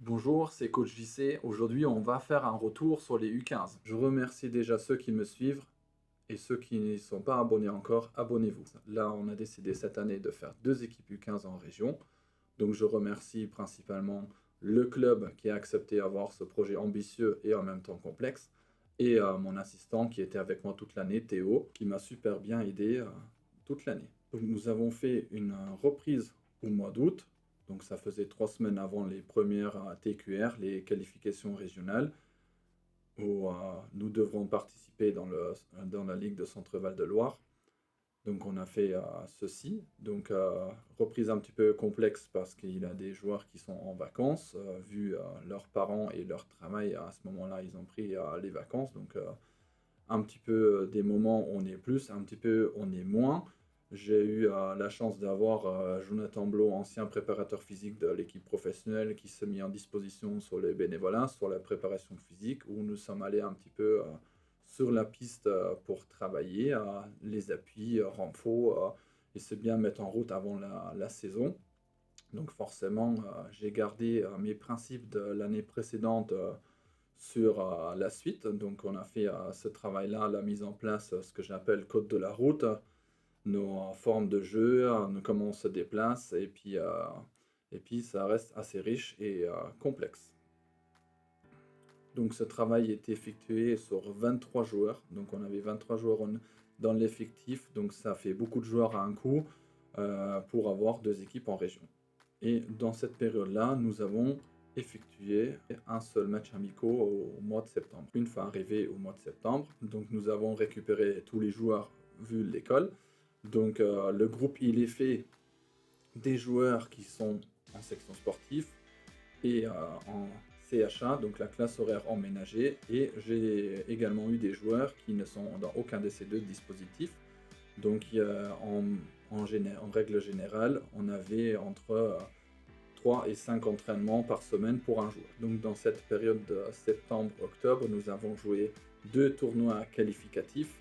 Bonjour, c'est Coach JC. Aujourd'hui, on va faire un retour sur les U15. Je remercie déjà ceux qui me suivent et ceux qui n'y sont pas abonnés encore, abonnez-vous. Là, on a décidé cette année de faire 2 équipes U15 en région. Donc, je remercie principalement le club qui a accepté d'avoir ce projet ambitieux et en même temps complexe et mon assistant qui était avec moi toute l'année, Théo, qui m'a super bien aidé toute l'année. Donc, nous avons fait une reprise au mois d'août. Donc ça faisait 3 semaines avant les premières TQR, les qualifications régionales, où nous devrons participer dans la Ligue de Centre-Val de Loire. Donc on a fait ceci. Donc reprise un petit peu complexe parce qu'il y a des joueurs qui sont en vacances. Vu leurs parents et leur travail, à ce moment-là, ils ont pris les vacances. Donc un petit peu des moments où on est plus, un petit peu on est moins. J'ai eu la chance d'avoir Jonathan Blot, ancien préparateur physique de l'équipe professionnelle, qui s'est mis en disposition sur les bénévolats, sur la préparation physique, où nous sommes allés un petit peu sur la piste pour travailler, les appuis, renfo, et c'est bien mettre en route avant la saison. Donc forcément, j'ai gardé mes principes de l'année précédente sur la suite. Donc on a fait ce travail-là, la mise en place, ce que j'appelle code de la route, nos formes de jeu, comment on se déplace, et puis ça reste assez riche et complexe. Donc ce travail est effectué sur 23 joueurs. Donc on avait 23 joueurs dans l'effectif, donc ça fait beaucoup de joueurs à un coup pour avoir 2 équipes en région. Et dans cette période-là, nous avons effectué un seul match amical au mois de septembre. Une fois arrivé au mois de septembre, donc nous avons récupéré tous les joueurs vu l'école. Donc le groupe il est fait des joueurs qui sont en section sportive et en CHA, donc la classe horaire emménagée, et j'ai également eu des joueurs qui ne sont dans aucun de ces 2 dispositifs. Donc en règle générale, on avait entre 3 et 5 entraînements par semaine pour un joueur. Donc dans cette période de septembre-octobre, nous avons joué 2 tournois qualificatifs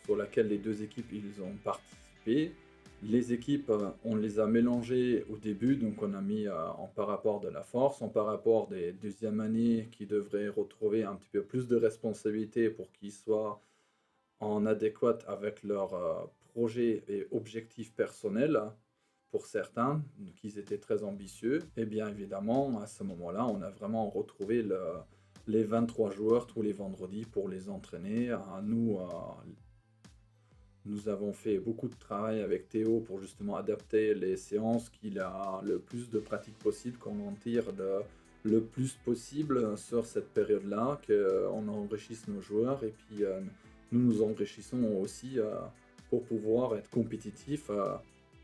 sur lesquels les 2 équipes ils ont participé. Les équipes, on les a mélangées au début, donc on a mis en par rapport de la force, en par rapport des deuxièmes années qui devraient retrouver un petit peu plus de responsabilités pour qu'ils soient en adéquat avec leurs projets et objectifs personnels pour certains, qu'ils étaient très ambitieux. Et bien évidemment, à ce moment-là, on a vraiment retrouvé les 23 joueurs tous les vendredis pour les entraîner. Nous avons fait beaucoup de travail avec Théo pour justement adapter les séances, qu'il a le plus de pratique possible, qu'on en tire le plus possible sur cette période-là, qu'on enrichisse nos joueurs et puis nous nous enrichissons aussi pour pouvoir être compétitifs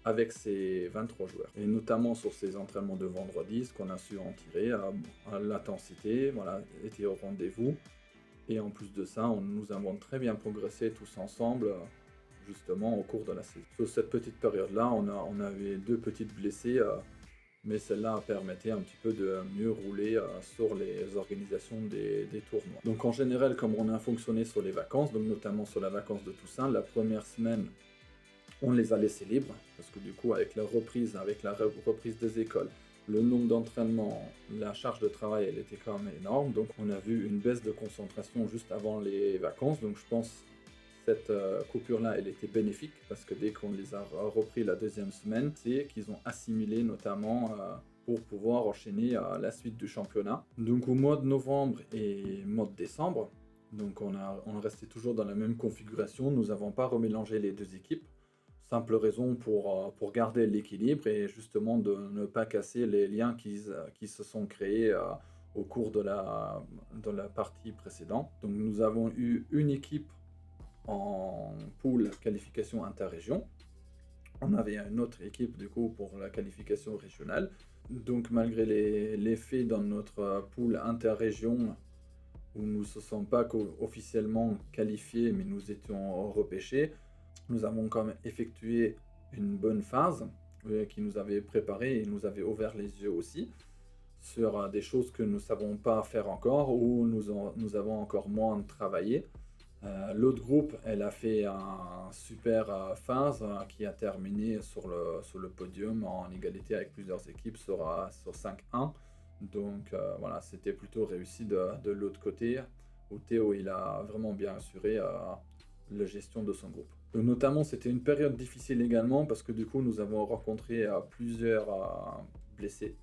avec ces 23 joueurs. Et notamment sur ces entraînements de vendredi, ce qu'on a su en tirer, l'intensité, voilà, était au rendez-vous. Et en plus de ça, nous avons très bien progressé tous ensemble justement au cours de la saison. Sur cette petite période-là, on avait 2 petites blessées, mais celle-là permettait un petit peu de mieux rouler sur les organisations des tournois. Donc en général, comme on a fonctionné sur les vacances, donc notamment sur la vacance de Toussaint, la première semaine, on les a laissés libres, parce que du coup, avec la reprise des écoles, le nombre d'entraînements, la charge de travail, elle était quand même énorme. Donc on a vu une baisse de concentration juste avant les vacances. Donc je pense cette coupure-là, elle était bénéfique parce que dès qu'on les a repris la deuxième semaine, c'est qu'ils ont assimilé notamment pour pouvoir enchaîner la suite du championnat. Donc au mois de novembre et mois de décembre, donc on restait toujours dans la même configuration. Nous n'avons pas remélangé les 2 équipes. Simple raison pour garder l'équilibre et justement de ne pas casser les liens qui se sont créés au cours de la partie précédente. Donc nous avons eu une équipe en pool qualification interrégion. On avait une autre équipe du coup pour la qualification régionale. Donc malgré les faits dans notre pool interrégion où nous ne se sommes pas officiellement qualifiés mais nous étions repêchés, nous avons quand même effectué une bonne phase qui nous avait préparé et nous avait ouvert les yeux aussi sur des choses que nous ne savons pas faire encore ou nous avons encore moins travaillé. L'autre groupe, elle a fait un super phase qui a terminé sur le podium en égalité avec plusieurs équipes sur 5-1. Donc voilà, c'était plutôt réussi de l'autre côté, où Théo il a vraiment bien assuré la gestion de son groupe. Donc, notamment, c'était une période difficile également parce que du coup, nous avons rencontré plusieurs blessés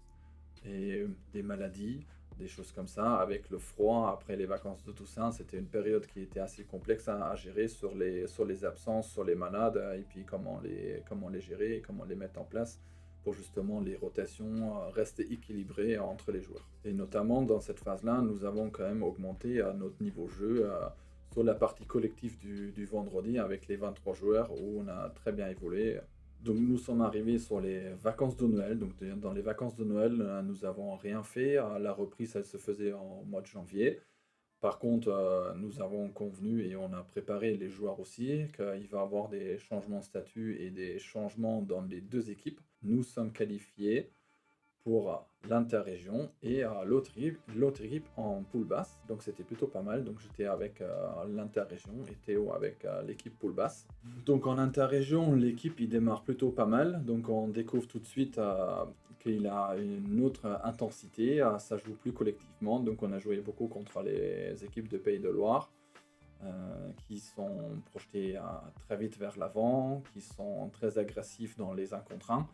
et des maladies, des choses comme ça. Avec le froid, après les vacances de Toussaint, c'était une période qui était assez complexe à gérer sur les absences, sur les malades, et puis comment les gérer et comment les mettre en place pour justement les rotations rester équilibrées entre les joueurs. Et notamment dans cette phase-là, nous avons quand même augmenté notre niveau jeu sur la partie collective du vendredi avec les 23 joueurs où on a très bien évolué. Donc nous sommes arrivés sur les vacances de Noël. Donc dans les vacances de Noël, nous avons rien fait. La reprise, elle se faisait en mois de janvier. Par contre, nous avons convenu et on a préparé les joueurs aussi qu'il va y avoir des changements de statut et des changements dans les deux équipes. Nous sommes qualifiés pour l'interrégion et l'autre équipe en poule basse. Donc c'était plutôt pas mal. Donc j'étais avec l'interrégion et Théo avec l'équipe poule basse. Donc en interrégion, l'équipe il démarre plutôt pas mal. Donc on découvre tout de suite qu'il a une autre intensité. Ça joue plus collectivement. Donc on a joué beaucoup contre les équipes de Pays de Loire. Qui sont projetés très vite vers l'avant, qui sont très agressifs dans les 1 contre 1,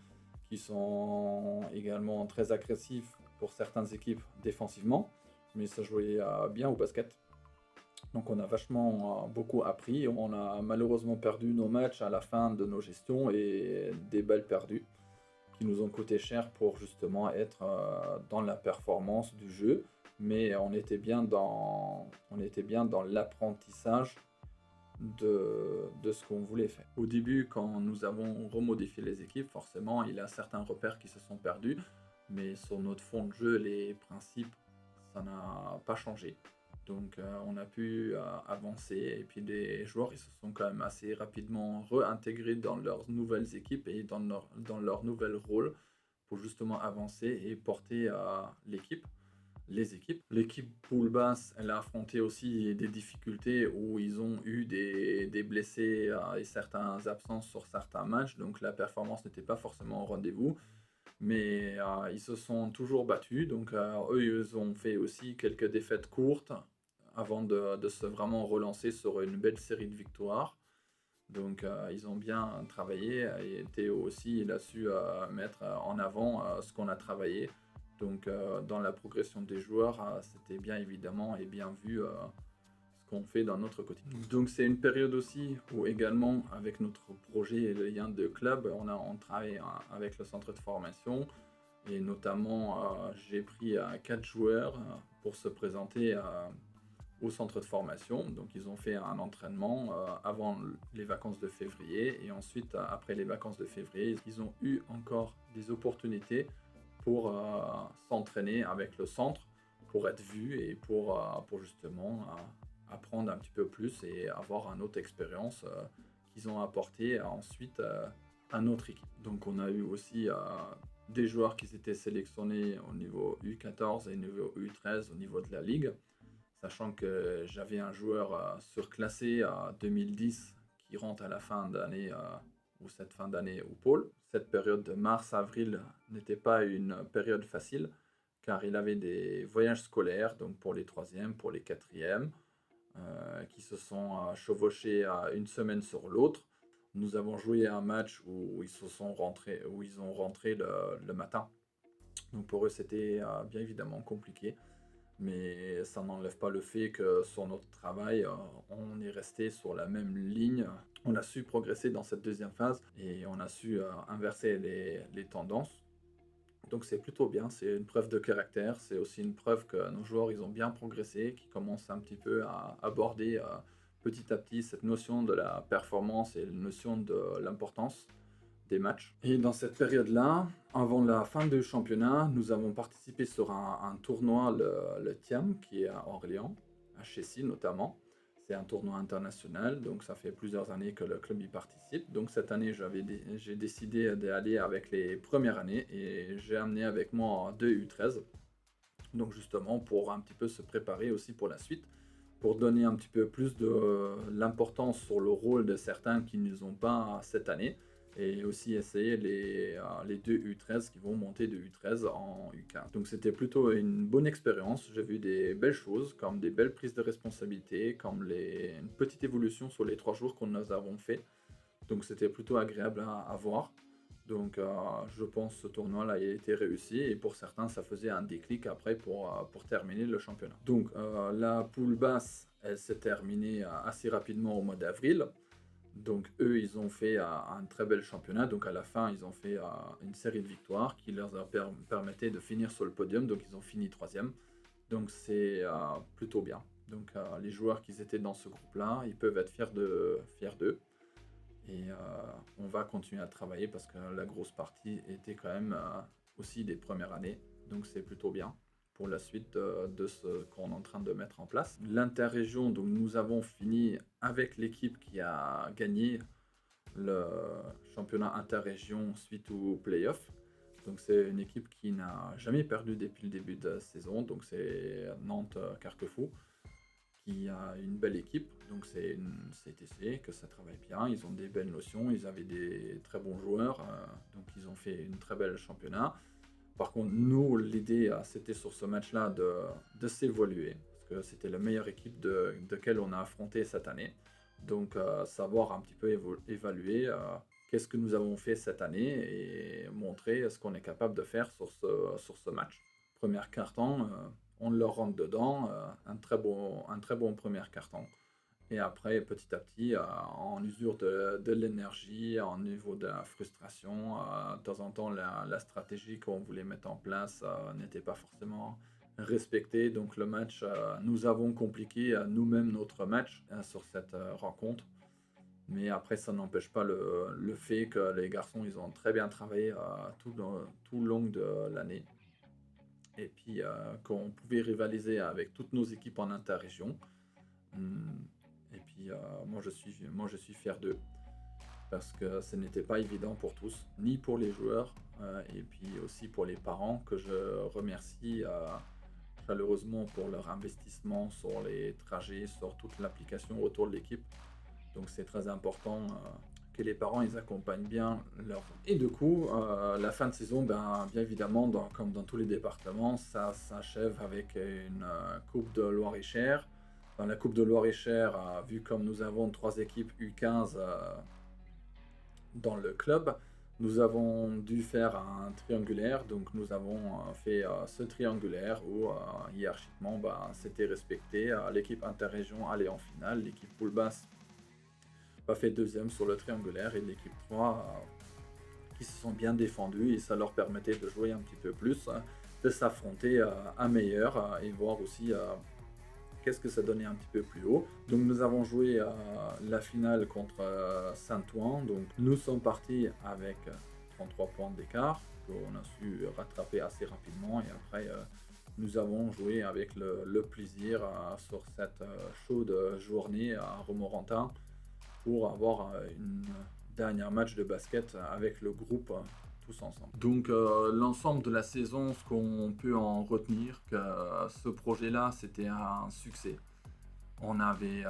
qui sont également très agressifs pour certaines équipes défensivement, mais ça jouait bien au basket. Donc on a vachement beaucoup appris. On a malheureusement perdu nos matchs à la fin de nos gestions et des balles perdues qui nous ont coûté cher pour justement être dans la performance du jeu. Mais on était bien dans l'apprentissage de ce qu'on voulait faire. Au début, quand nous avons remodifié les équipes, forcément, il y a certains repères qui se sont perdus, mais sur notre fond de jeu, les principes, ça n'a pas changé. Donc on a pu avancer et puis les joueurs ils se sont quand même assez rapidement réintégrés dans leurs nouvelles équipes et dans leur nouvel rôle pour justement avancer et porter l'équipe les équipes. L'équipe poule basse, elle a affronté aussi des difficultés où ils ont eu des blessés et certaines absences sur certains matchs, donc la performance n'était pas forcément au rendez-vous, mais ils se sont toujours battus, donc eux, ils ont fait aussi quelques défaites courtes avant de se vraiment relancer sur une belle série de victoires. Donc ils ont bien travaillé et Théo aussi, il a su mettre en avant ce qu'on a travaillé. Donc dans la progression des joueurs, c'était bien évidemment et bien vu ce qu'on fait dans notre quotidien. Donc c'est une période aussi où également avec notre projet et le lien de club, on travaille avec le centre de formation et notamment j'ai pris 4 joueurs pour se présenter au centre de formation. Donc ils ont fait un entraînement avant les vacances de février et ensuite après les vacances de février, ils ont eu encore des opportunités pour s'entraîner avec le centre, pour être vus et pour justement apprendre un petit peu plus et avoir une autre expérience qu'ils ont apporté ensuite à notre équipe. Donc on a eu aussi des joueurs qui s'étaient sélectionnés au niveau U14 et au niveau U13 au niveau de la ligue, sachant que j'avais un joueur surclassé à 2010 qui rentre à la fin d'année ou cette fin d'année au pôle. Cette période de mars-avril n'était pas une période facile car il avait des voyages scolaires, donc pour les 3e, pour les 4e, qui se sont chevauchés une semaine sur l'autre. Nous avons joué un match où ils ont rentré le matin. Donc pour eux, c'était bien évidemment compliqué. Mais ça n'enlève pas le fait que sur notre travail, on est resté sur la même ligne. On a su progresser dans cette deuxième phase et on a su inverser les tendances. Donc c'est plutôt bien, c'est une preuve de caractère, c'est aussi une preuve que nos joueurs ils ont bien progressé, qui commencent un petit peu à aborder petit à petit cette notion de la performance et la notion de l'importance des matchs. Et dans cette période-là, avant la fin du championnat, nous avons participé sur un tournoi, le TIAM, qui est à Orléans, à Chessy notamment. C'est un tournoi international, donc ça fait plusieurs années que le club y participe. Donc cette année, j'ai décidé d'aller avec les premières années et j'ai amené avec moi 2 U13. Donc justement pour un petit peu se préparer aussi pour la suite, pour donner un petit peu plus de l'importance sur le rôle de certains qui ne les ont pas cette année et aussi essayer les deux U13 qui vont monter de U13 en U15. Donc c'était plutôt une bonne expérience. J'ai vu des belles choses, comme des belles prises de responsabilité, comme une petite évolution sur les 3 jours qu'on nous avons fait. Donc c'était plutôt agréable à voir. Donc je pense que ce tournoi-là a été réussi et pour certains ça faisait un déclic après pour terminer le championnat. Donc la poule basse, elle s'est terminée assez rapidement au mois d'avril. Donc eux, ils ont fait un très bel championnat. Donc à la fin, ils ont fait une série de victoires qui leur a permettait de finir sur le podium. Donc ils ont fini troisième. Donc c'est plutôt bien. Donc les joueurs qui étaient dans ce groupe-là, ils peuvent être fiers d'eux. Et on va continuer à travailler parce que la grosse partie était quand même aussi des premières années. Donc c'est plutôt bien pour la suite de ce qu'on est en train de mettre en place. L'interrégion, donc nous avons fini avec l'équipe qui a gagné le championnat interrégion suite au playoff. Donc c'est une équipe qui n'a jamais perdu depuis le début de la saison. Donc c'est Nantes Carquefou qui a une belle équipe. Donc c'est une CTC, que ça travaille bien. Ils ont des belles notions, ils avaient des très bons joueurs. Donc ils ont fait une très belle championnat. Par contre, nous, l'idée, c'était sur ce match-là de s'évoluer, parce que c'était la meilleure équipe de laquelle on a affronté cette année. Donc, savoir un petit peu évaluer qu'est-ce que nous avons fait cette année et montrer ce qu'on est capable de faire sur ce match. Premier carton, on leur rentre dedans, un très bon premier carton. Et après, petit à petit, en usure de l'énergie, en niveau de la frustration, de temps en temps, la stratégie qu'on voulait mettre en place n'était pas forcément respectée. Donc le match, nous avons compliqué nous-mêmes notre match sur cette rencontre. Mais après, ça n'empêche pas le fait que les garçons, ils ont très bien travaillé tout le long de l'année. Et puis qu'on pouvait rivaliser avec toutes nos équipes en interrégion. Hum, Et puis moi je suis fier d'eux parce que ce n'était pas évident pour tous, ni pour les joueurs et puis aussi pour les parents que je remercie chaleureusement pour leur investissement sur les trajets, sur toute l'application autour de l'équipe. Donc c'est très important que les parents ils accompagnent bien leur... Et du coup, la fin de saison, bien évidemment, comme dans tous les départements, ça s'achève avec une Coupe de Loir-et-Cher. Dans la Coupe de Loir-et-Cher, vu comme nous avons 3 équipes U15 dans le club, nous avons dû faire un triangulaire. Donc nous avons fait ce triangulaire où hiérarchiquement, c'était respecté. L'équipe interrégion allait en finale, l'équipe poule basse fait deuxième sur le triangulaire et l'équipe 3 qui se sont bien défendus et ça leur permettait de jouer un petit peu plus, de s'affronter à meilleur et voir aussi qu'est-ce que ça donnait un petit peu plus haut. Donc nous avons joué la finale contre Saint-Ouen. Donc nous sommes partis avec 33 points d'écart qu'on a su rattraper assez rapidement et après nous avons joué avec le plaisir sur cette chaude journée à Romorantin pour avoir une dernière match de basket avec le groupe tous ensemble. Donc l'ensemble de la saison, ce qu'on peut en retenir, que ce projet-là, c'était un succès. On avait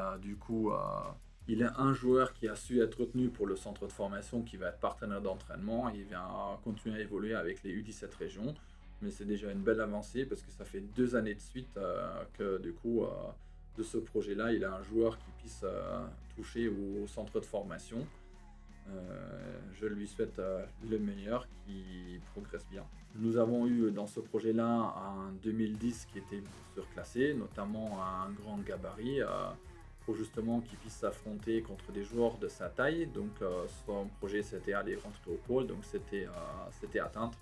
il y a un joueur qui a su être retenu pour le centre de formation qui va être partenaire d'entraînement. Il vient continuer à évoluer avec les U17 régions. Mais c'est déjà une belle avancée parce que ça fait 2 années de suite que du coup, de ce projet-là, il a un joueur qui puisse toucher au centre de formation. Je lui souhaite le meilleur, qui progresse bien. Nous avons eu dans ce projet-là un 2010 qui était surclassé, notamment un grand gabarit, pour justement qu'il puisse s'affronter contre des joueurs de sa taille. Donc son projet c'était aller rentrer au pôle, donc c'était atteinte.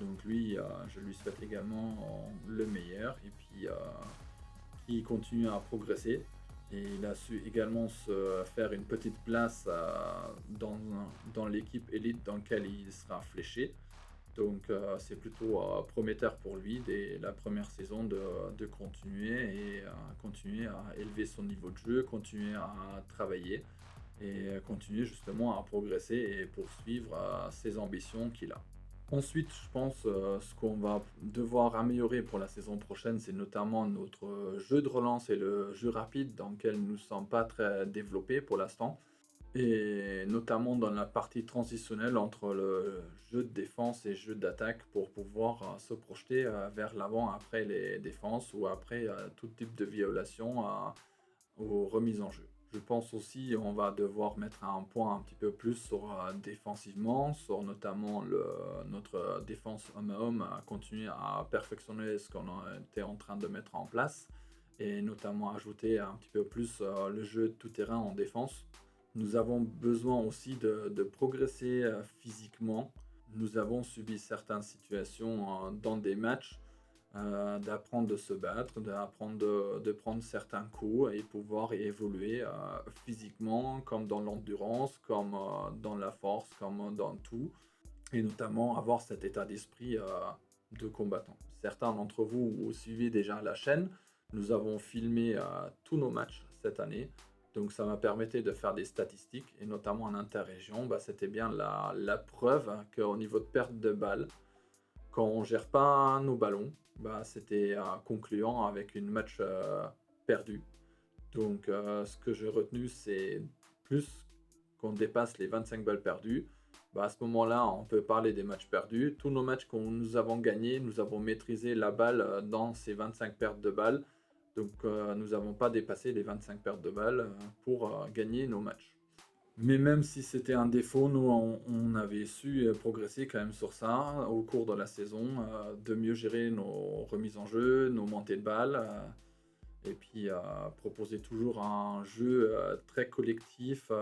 Donc lui, je lui souhaite également le meilleur et puis qu'il continue à progresser. Et il a su également se faire une petite place dans l'équipe élite dans laquelle il sera fléché. Donc c'est plutôt prometteur pour lui dès la première saison de continuer et continuer à élever son niveau de jeu, continuer à travailler et continuer justement à progresser et poursuivre ses ambitions qu'il a. Ensuite, je pense ce qu'on va devoir améliorer pour la saison prochaine, c'est notamment notre jeu de relance et le jeu rapide dans lequel nous ne sommes pas très développés pour l'instant. et notamment dans la partie transitionnelle entre le jeu de défense et jeu d'attaque pour pouvoir se projeter vers l'avant après les défenses ou après tout type de violation aux remises en jeu. Je pense aussi on va devoir mettre un point un petit peu plus sur défensivement, sur notamment notre défense homme à homme, à continuer à perfectionner ce qu'on était en train de mettre en place et notamment ajouter un petit peu plus le jeu de tout terrain en défense. Nous avons besoin aussi de progresser physiquement. Nous avons subi certaines situations dans des matchs, d'apprendre de se battre, d'apprendre de prendre certains coups et pouvoir évoluer physiquement, comme dans l'endurance, comme dans la force, comme dans tout, et notamment avoir cet état d'esprit de combattant. Certains d'entre vous, vous suivez déjà la chaîne. Nous avons filmé tous nos matchs cette année. Donc ça m'a permis de faire des statistiques, et notamment en interrégion, bah, c'était bien la preuve qu'au niveau de perte de balles, quand on gère pas nos ballons, bah, c'était concluant avec une match perdu. Donc ce que j'ai retenu, c'est plus qu'on dépasse les 25 balles perdues, bah, à ce moment-là, on peut parler des matchs perdus. Tous nos matchs que nous avons gagnés, nous avons maîtrisé la balle dans ces 25 pertes de balles. Donc nous n'avons pas dépassé les 25 pertes de balles pour gagner nos matchs. Mais même si c'était un défaut, nous, on avait su progresser quand même sur ça au cours de la saison, de mieux gérer nos remises en jeu, nos montées de balles, et puis proposer toujours un jeu très collectif,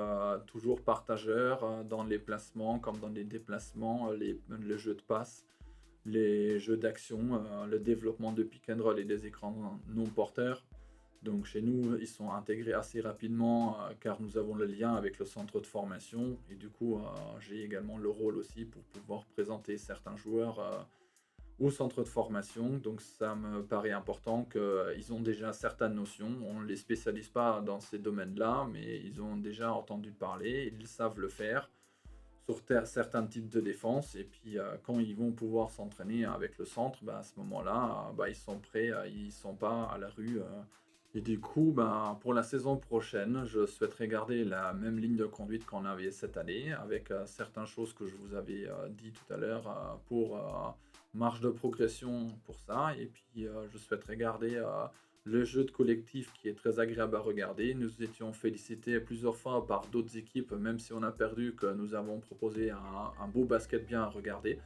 toujours partageur dans les placements comme dans les déplacements, le jeu de passe, les jeux d'action, le développement de pick and roll et des écrans non porteurs. Donc chez nous, ils sont intégrés assez rapidement car nous avons le lien avec le centre de formation et du coup, j'ai également le rôle aussi pour pouvoir présenter certains joueurs au centre de formation. Donc ça me paraît important qu'ils ont déjà certaines notions. On ne les spécialise pas dans ces domaines-là, mais ils ont déjà entendu parler, ils savent le faire sur certains types de défense. Et puis quand ils vont pouvoir s'entraîner avec le centre, bah, à ce moment-là, bah, ils sont prêts, ils ne sont pas à la rue. Et du coup, ben, pour la saison prochaine, je souhaiterais garder la même ligne de conduite qu'on avait cette année, avec certaines choses que je vous avais dit tout à l'heure pour marge de progression pour ça. Et puis, je souhaiterais garder le jeu de collectif qui est très agréable à regarder. Nous étions félicités plusieurs fois par d'autres équipes, même si on a perdu, que nous avons proposé un beau basket bien à regarder.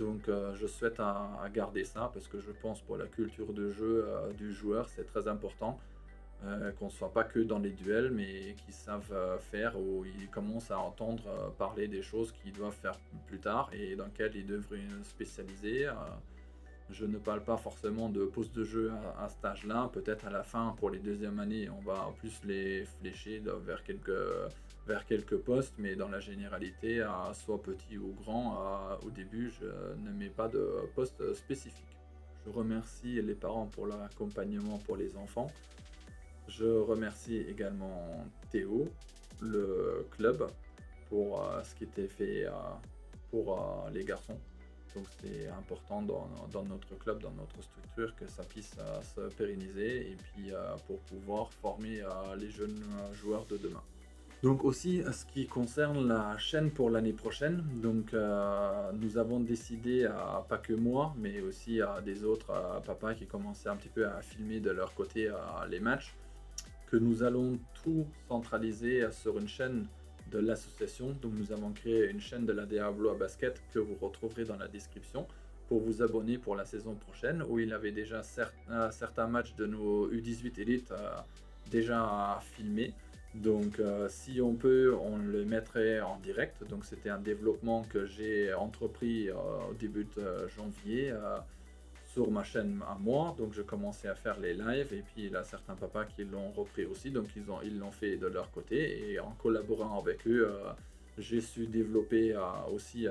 Donc je souhaite à garder ça parce que je pense pour la culture de jeu du joueur, c'est très important qu'on ne soit pas que dans les duels, mais qu'ils savent faire ou ils commencent à entendre parler des choses qu'ils doivent faire plus tard et dans lesquelles ils devraient spécialiser. Je ne parle pas forcément de poste de jeu à cet âge-là. Peut-être à la fin, pour les deuxièmes années, on va plus les flécher vers quelques postes, mais dans la généralité, soit petit ou grand, au début, je ne mets pas de poste spécifique. Je remercie les parents pour leur accompagnement pour les enfants. Je remercie également Théo, le club, pour ce qui était fait pour les garçons. Donc c'est important dans notre club, dans notre structure, que ça puisse se pérenniser et puis pour pouvoir former les jeunes joueurs de demain. Donc aussi, ce qui concerne la chaîne pour l'année prochaine, donc nous avons décidé, pas que moi, mais aussi des autres papas qui commençaient un petit peu à filmer de leur côté les matchs, que nous allons tout centraliser sur une chaîne de l'association. Donc nous avons créé une chaîne de la Diablo à basket que vous retrouverez dans la description pour vous abonner pour la saison prochaine, où il avait déjà certains matchs de nos U18 Elite déjà filmés. Donc si on peut, on le mettrait en direct. Donc c'était un développement que j'ai entrepris au début de janvier sur ma chaîne à moi. Donc je commençais à faire les lives et puis il y a certains papas qui l'ont repris aussi. Donc ils l'ont fait de leur côté et en collaborant avec eux, j'ai su développer aussi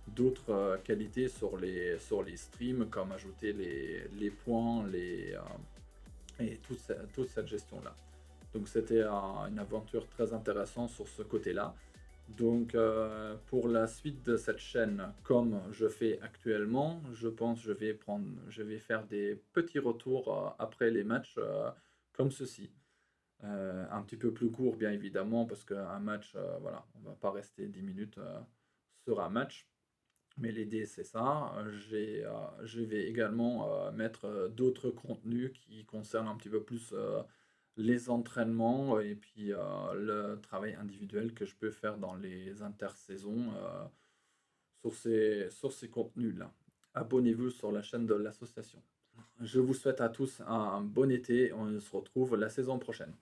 d'autres qualités sur les streams, comme ajouter les points et toute cette gestion-là. Donc c'était une aventure très intéressante sur ce côté-là. Donc pour la suite de cette chaîne, comme je fais actuellement, je pense que je vais faire des petits retours après les matchs comme ceci. Un petit peu plus court, bien évidemment, parce qu'un match, voilà, on va pas rester 10 minutes sur un match. Mais l'idée, c'est ça. Je vais également mettre d'autres contenus qui concernent un petit peu plus les entraînements et puis le travail individuel que je peux faire dans les intersaisons sur ces contenus-là. Abonnez-vous sur la chaîne de l'association. Je vous souhaite à tous un bon été. On se retrouve la saison prochaine.